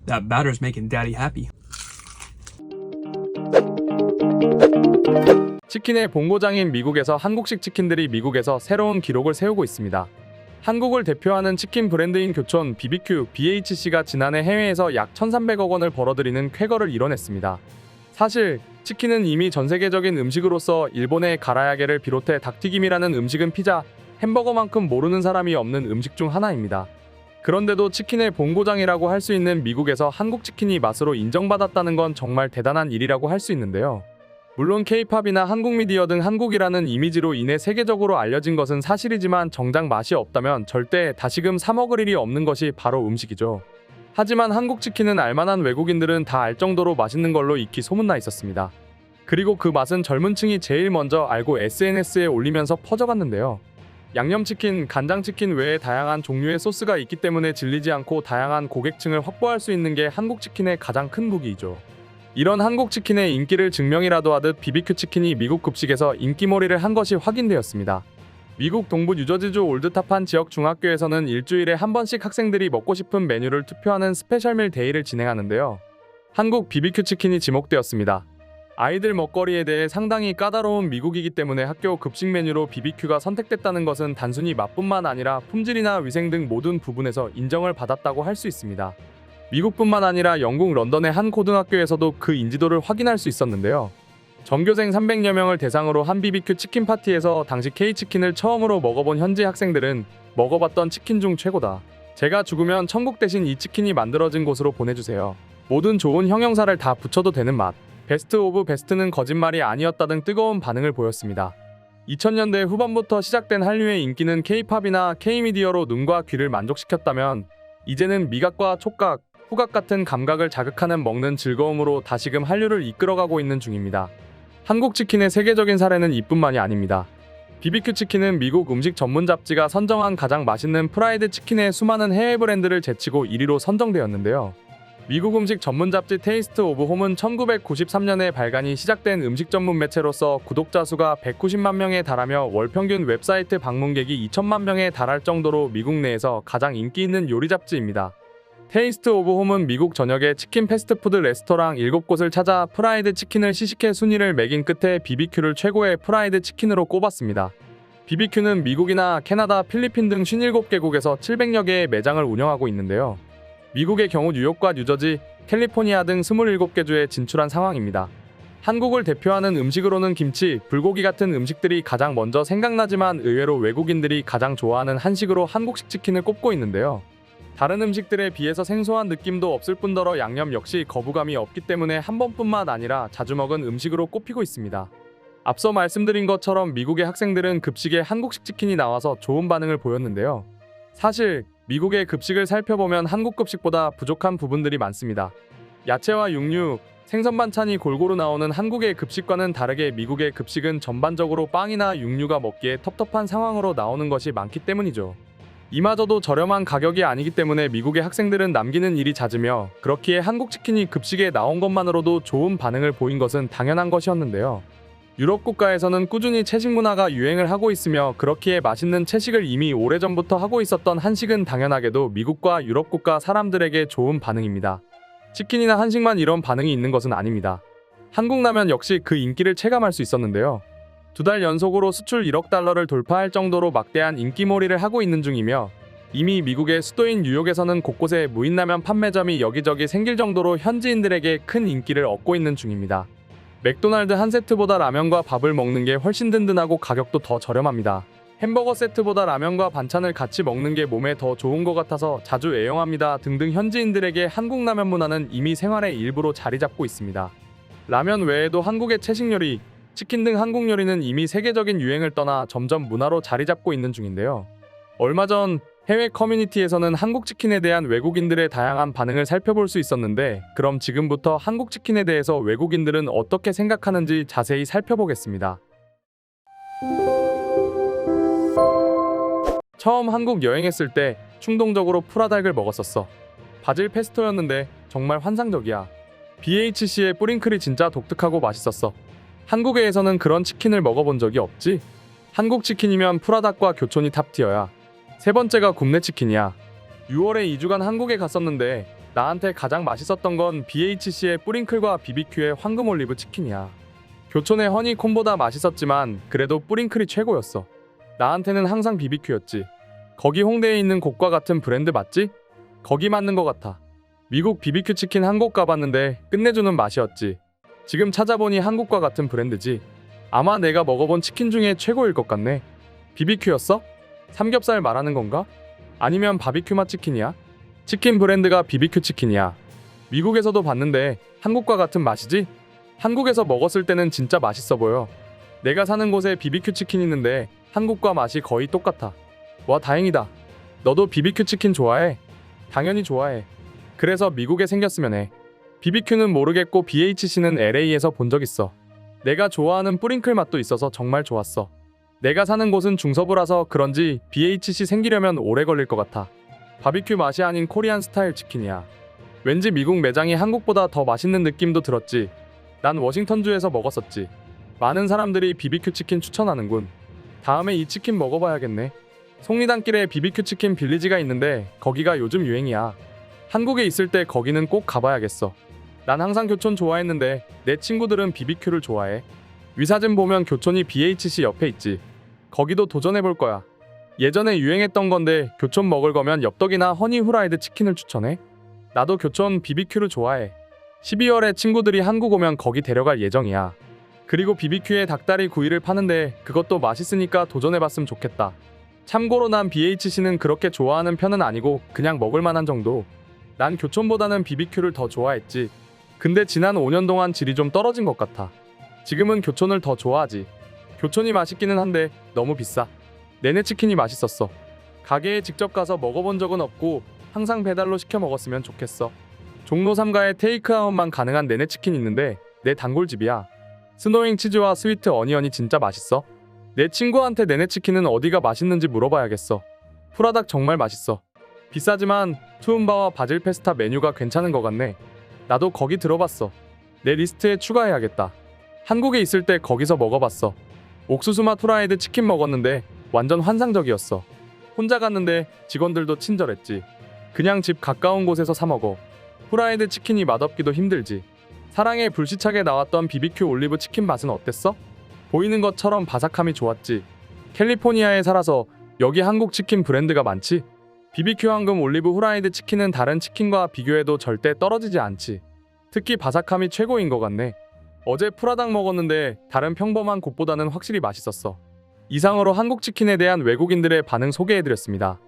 That batter's making daddy happy. 치킨의 본고장인 미국에서 한국식 치킨들이 미국에서 새로운 기록을 세우고 있습니다. 한국을 대표하는 치킨 브랜드인 교촌 BBQ BHC가 지난해 해외에서 약 1,300억 원을 벌어들이는 쾌거를 이뤄냈습니다. 사실 치킨은 이미 전 세계적인 음식으로서 일본의 가라야게를 비롯해 닭튀김이라는 음식은 피자, 햄버거만큼 모르는 사람이 없는 음식 중 하나입니다. 그런데도 치킨의 본고장이라고 할 수 있는 미국에서 한국 치킨이 맛으로 인정받았다는 건 정말 대단한 일이라고 할 수 있는데요. 물론 K-팝이나 한국 미디어 등 한국이라는 이미지로 인해 세계적으로 알려진 것은 사실이지만 정작 맛이 없다면 절대 다시금 사 먹을 일이 없는 것이 바로 음식이죠. 하지만 한국 치킨은 알만한 외국인들은 다 알 정도로 맛있는 걸로 익히 소문나 있었습니다. 그리고 그 맛은 젊은 층이 제일 먼저 알고 SNS에 올리면서 퍼져갔는데요. 양념치킨, 간장치킨 외에 다양한 종류의 소스가 있기 때문에 질리지 않고 다양한 고객층을 확보할 수 있는 게 한국 치킨의 가장 큰 무기이죠. 이런 한국 치킨의 인기를 증명이라도 하듯 BBQ 치킨이 미국 급식에서 인기몰이를 한 것이 확인되었습니다. 미국 동부 뉴저지주 올드타판 지역 중학교에서는 일주일에 한 번씩 학생들이 먹고 싶은 메뉴를 투표하는 스페셜밀 데이를 진행하는데요. 한국 BBQ 치킨이 지목되었습니다. 아이들 먹거리에 대해 상당히 까다로운 미국이기 때문에 학교 급식 메뉴로 BBQ가 선택됐다는 것은 단순히 맛뿐만 아니라 품질이나 위생 등 모든 부분에서 인정을 받았다고 할 수 있습니다. 미국뿐만 아니라 영국 런던의 한 고등학교에서도 그 인지도를 확인할 수 있었는데요. 전교생 300여 명을 대상으로 한 BBQ 치킨 파티에서 당시 K치킨을 처음으로 먹어본 현지 학생들은 먹어봤던 치킨 중 최고다. 제가 죽으면 천국 대신 이 치킨이 만들어진 곳으로 보내주세요. 모든 좋은 형용사를 다 붙여도 되는 맛. 베스트 오브 베스트는 거짓말이 아니었다 등 뜨거운 반응을 보였습니다. 2000년대 후반부터 시작된 한류의 인기는 K-팝이나 K-미디어로 눈과 귀를 만족시켰다면 이제는 미각과 촉각, 후각 같은 감각을 자극하는 먹는 즐거움으로 다시금 한류를 이끌어가고 있는 중입니다. 한국 치킨의 세계적인 사례는 이뿐만이 아닙니다. BBQ 치킨은 미국 음식 전문 잡지가 선정한 가장 맛있는 프라이드 치킨의 수많은 해외 브랜드를 제치고 1위로 선정되었는데요. 미국 음식 전문 잡지 테이스트 오브 홈은 1993년에 발간이 시작된 음식 전문 매체로서 구독자 수가 190만 명에 달하며 월 평균 웹사이트 방문객이 2천만 명에 달할 정도로 미국 내에서 가장 인기 있는 요리 잡지입니다. 테이스트 오브 홈은 미국 전역의 치킨 패스트푸드 레스토랑 7곳을 찾아 프라이드 치킨을 시식해 순위를 매긴 끝에 BBQ를 최고의 프라이드 치킨으로 꼽았습니다. BBQ는 미국이나 캐나다, 필리핀 등 57개국에서 700여 개의 매장을 운영하고 있는데요. 미국의 경우 뉴욕과 뉴저지, 캘리포니아 등 27개 주에 진출한 상황입니다. 한국을 대표하는 음식으로는 김치, 불고기 같은 음식들이 가장 먼저 생각나지만 의외로 외국인들이 가장 좋아하는 한식으로 한국식 치킨을 꼽고 있는데요. 다른 음식들에 비해서 생소한 느낌도 없을 뿐더러 양념 역시 거부감이 없기 때문에 한 번뿐만 아니라 자주 먹은 음식으로 꼽히고 있습니다. 앞서 말씀드린 것처럼 미국의 학생들은 급식에 한국식 치킨이 나와서 좋은 반응을 보였는데요. 사실 미국의 급식을 살펴보면 한국 급식보다 부족한 부분들이 많습니다. 야채와 육류, 생선 반찬이 골고루 나오는 한국의 급식과는 다르게 미국의 급식은 전반적으로 빵이나 육류가 먹기에 텁텁한 상황으로 나오는 것이 많기 때문이죠. 이마저도 저렴한 가격이 아니기 때문에 미국의 학생들은 남기는 일이 잦으며 그렇기에 한국 치킨이 급식에 나온 것만으로도 좋은 반응을 보인 것은 당연한 것이었는데요. 유럽 국가에서는 꾸준히 채식 문화가 유행을 하고 있으며 그렇기에 맛있는 채식을 이미 오래전부터 하고 있었던 한식은 당연하게도 미국과 유럽 국가 사람들에게 좋은 반응입니다. 치킨이나 한식만 이런 반응이 있는 것은 아닙니다. 한국 라면 역시 그 인기를 체감할 수 있었는데요. 2달 연속으로 수출 1억 달러를 돌파할 정도로 막대한 인기몰이를 하고 있는 중이며 이미 미국의 수도인 뉴욕에서는 곳곳에 무인라면 판매점이 여기저기 생길 정도로 현지인들에게 큰 인기를 얻고 있는 중입니다. 맥도날드 한 세트보다 라면과 밥을 먹는 게 훨씬 든든하고 가격도 더 저렴합니다. 햄버거 세트보다 라면과 반찬을 같이 먹는 게 몸에 더 좋은 것 같아서 자주 애용합니다 등등 현지인들에게 한국 라면 문화는 이미 생활의 일부로 자리 잡고 있습니다. 라면 외에도 한국의 채식 요리, 치킨 등 한국 요리는 이미 세계적인 유행을 떠나 점점 문화로 자리 잡고 있는 중인데요. 얼마 전 해외 커뮤니티에서는 한국 치킨에 대한 외국인들의 다양한 반응을 살펴볼 수 있었는데 그럼 지금부터 한국 치킨에 대해서 외국인들은 어떻게 생각하는지 자세히 살펴보겠습니다. 처음 한국 여행했을 때 충동적으로 프라닭을 먹었었어. 바질 페스토였는데 정말 환상적이야. BHC의 뿌링클이 진짜 독특하고 맛있었어. 한국에서는 그런 치킨을 먹어본 적이 없지? 한국 치킨이면 프라닭과 교촌이 탑티어야. 세 번째가 굽네 치킨이야. 6월에 2주간 한국에 갔었는데 나한테 가장 맛있었던 건 BHC의 뿌링클과 BBQ의 황금 올리브 치킨이야. 교촌의 허니콤보다 맛있었지만 그래도 뿌링클이 최고였어. 나한테는 항상 BBQ였지. 거기 홍대에 있는 곳과 같은 브랜드 맞지? 거기 맞는 것 같아. 미국 BBQ 치킨 한 곳 가봤는데 끝내주는 맛이었지. 지금 찾아보니 한국과 같은 브랜드지. 아마 내가 먹어본 치킨 중에 최고일 것 같네. BBQ였어? 삼겹살 말하는 건가? 아니면 바비큐 맛 치킨이야? 치킨 브랜드가 BBQ 치킨이야. 미국에서도 봤는데 한국과 같은 맛이지? 한국에서 먹었을 때는 진짜 맛있어 보여. 내가 사는 곳에 BBQ 치킨 있는데 한국과 맛이 거의 똑같아. 와, 다행이다. 너도 BBQ 치킨 좋아해? 당연히 좋아해. 그래서 미국에 생겼으면 해. BBQ는 모르겠고 BHC는 LA에서 본 적 있어. 내가 좋아하는 뿌링클 맛도 있어서 정말 좋았어. 내가 사는 곳은 중서부라서 그런지 BHC 생기려면 오래 걸릴 것 같아. 바비큐 맛이 아닌 코리안 스타일 치킨이야. 왠지 미국 매장이 한국보다 더 맛있는 느낌도 들었지. 난 워싱턴주에서 먹었었지. 많은 사람들이 BBQ 치킨 추천하는군. 다음에 이 치킨 먹어봐야겠네. 속리단길에 BBQ 치킨 빌리지가 있는데 거기가 요즘 유행이야. 한국에 있을 때 거기는 꼭 가봐야겠어. 난 항상 교촌 좋아했는데 내 친구들은 BBQ를 좋아해. 위사진 보면 교촌이 BHC 옆에 있지. 거기도 도전해볼 거야. 예전에 유행했던 건데 교촌 먹을 거면 엽떡이나 허니 후라이드 치킨을 추천해. 나도 교촌 BBQ를 좋아해. 12월에 친구들이 한국 오면 거기 데려갈 예정이야. 그리고 BBQ에 닭다리 구이를 파는데 그것도 맛있으니까 도전해봤으면 좋겠다. 참고로 난 BHC는 그렇게 좋아하는 편은 아니고 그냥 먹을 만한 정도. 난 교촌보다는 BBQ를 더 좋아했지. 근데 지난 5년 동안 질이 좀 떨어진 것 같아. 지금은 교촌을 더 좋아하지. 교촌이 맛있기는 한데 너무 비싸. 내내 치킨이 맛있었어. 가게에 직접 가서 먹어본 적은 없고 항상 배달로 시켜 먹었으면 좋겠어. 종로 3가에 테이크아웃만 가능한 내내 치킨 있는데 내 단골집이야. 스노잉 치즈와 스위트 어니언이 진짜 맛있어. 내 친구한테 내내 치킨은 어디가 맛있는지 물어봐야겠어. 프라닭 정말 맛있어. 비싸지만 투움바와 바질 페스타 메뉴가 괜찮은 것 같네. 나도 거기 들어봤어. 내 리스트에 추가해야겠다. 한국에 있을 때 거기서 먹어봤어. 옥수수 맛 후라이드 치킨 먹었는데 완전 환상적이었어. 혼자 갔는데 직원들도 친절했지. 그냥 집 가까운 곳에서 사 먹어. 후라이드 치킨이 맛없기도 힘들지. 사랑에 불시착에 나왔던 BBQ 올리브 치킨 맛은 어땠어? 보이는 것처럼 바삭함이 좋았지. 캘리포니아에 살아서 여기 한국 치킨 브랜드가 많지. BBQ 황금 올리브 후라이드 치킨은 다른 치킨과 비교해도 절대 떨어지지 않지. 특히 바삭함이 최고인 것 같네. 어제 프라닭 먹었는데 다른 평범한 곳보다는 확실히 맛있었어. 이상으로 한국 치킨에 대한 외국인들의 반응 소개해드렸습니다.